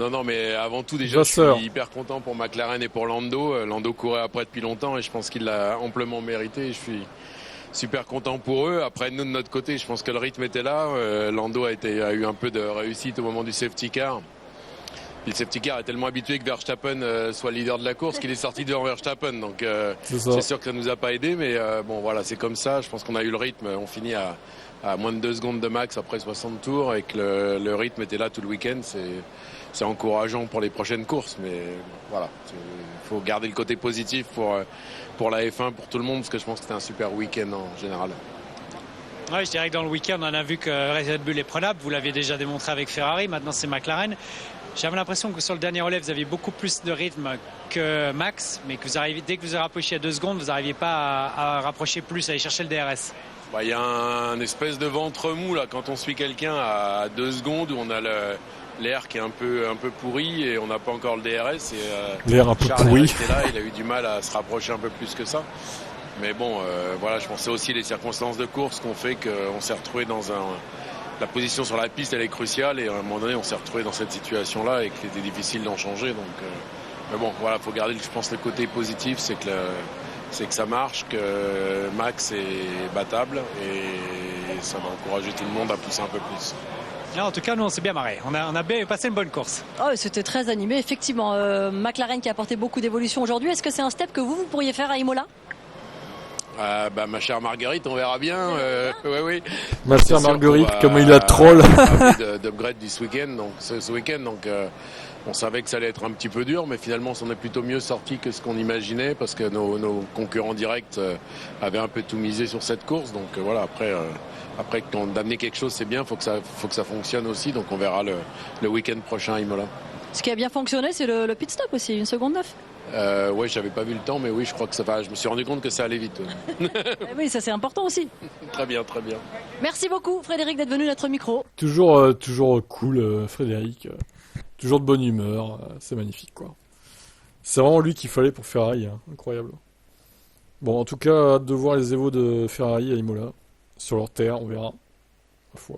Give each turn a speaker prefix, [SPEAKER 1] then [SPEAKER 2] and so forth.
[SPEAKER 1] Non, mais avant tout, déjà,
[SPEAKER 2] Vasseur.
[SPEAKER 1] je suis hyper content pour McLaren et pour Lando. Lando courait après depuis longtemps et je pense qu'il l'a amplement mérité. Je suis super content pour eux. Après, nous, de notre côté, je pense que le rythme était là. Lando a eu un peu de réussite au moment du safety car. Puis le safety car est tellement habitué que Verstappen soit leader de la course qu'il est sorti devant Verstappen. Donc, c'est sûr que ça nous a pas aidé. Mais bon, voilà, c'est comme ça. Je pense qu'on a eu le rythme. On finit à moins de 2 secondes de max après 60 tours et que le rythme était là tout le week-end. C'est encourageant pour les prochaines courses, mais voilà, il faut garder le côté positif pour la F1, pour tout le monde, parce que je pense que c'était un super week-end en général.
[SPEAKER 3] Oui, je dirais que dans le week-end, on a vu que Red Bull est prenable. Vous l'aviez déjà démontré avec Ferrari, maintenant c'est McLaren. J'avais l'impression que sur le dernier relais, vous aviez beaucoup plus de rythme que Max, mais que dès que vous avez rapproché à 2 secondes, vous n'arriviez pas à rapprocher plus, à aller chercher le DRS.
[SPEAKER 1] Il y a un espèce de ventre mou là, quand on suit quelqu'un à 2 secondes où on a l'air qui est un peu pourri et on n'a pas encore le DRS.
[SPEAKER 2] L'air un peu
[SPEAKER 1] Charles
[SPEAKER 2] pourri.
[SPEAKER 1] était là, il a eu du mal à se rapprocher un peu plus que ça. Mais bon, voilà, je pense que c'est aussi les circonstances de course qu'on fait qu'on s'est retrouvé dans la position sur la piste, elle est cruciale et à un moment donné, on s'est retrouvé dans cette situation-là et qu'il était difficile d'en changer. Donc, mais bon, voilà, faut garder, je pense, le côté positif, c'est que ça marche, que Max est battable et ça va encourager tout le monde à pousser un peu plus.
[SPEAKER 3] En tout cas, nous, on s'est bien marré. On a bien passé une bonne course.
[SPEAKER 4] Oh, c'était très animé, effectivement. McLaren qui a apporté beaucoup d'évolution aujourd'hui. Est-ce que c'est un step que vous pourriez faire à Imola?
[SPEAKER 1] Ma chère Marguerite, on verra bien. Oui.
[SPEAKER 2] Ma chère Marguerite, comme il a troll.
[SPEAKER 1] D'upgrade ce week-end, donc on savait que ça allait être un petit peu dur, mais finalement, on s'en est plutôt mieux sorti que ce qu'on imaginait, parce que nos concurrents directs avaient un peu tout misé sur cette course. Donc voilà, après d'amener quelque chose, c'est bien, faut que ça fonctionne aussi. Donc on verra le week-end prochain à Imola.
[SPEAKER 4] Ce qui a bien fonctionné, c'est le pit stop aussi, 1 seconde 9.
[SPEAKER 1] Oui, j'avais pas vu le temps, mais oui, je crois que ça va. Je me suis rendu compte que ça allait vite.
[SPEAKER 4] Oui, ça c'est important aussi.
[SPEAKER 1] Très bien.
[SPEAKER 4] Merci beaucoup, Frédéric, d'être venu à notre micro.
[SPEAKER 2] Toujours cool, Frédéric. Toujours de bonne humeur. C'est magnifique, quoi. C'est vraiment lui qu'il fallait pour Ferrari. Hein. Incroyable. Bon, en tout cas, hâte de voir les évos de Ferrari à Imola. Sur leur terre, on verra. Ma foi.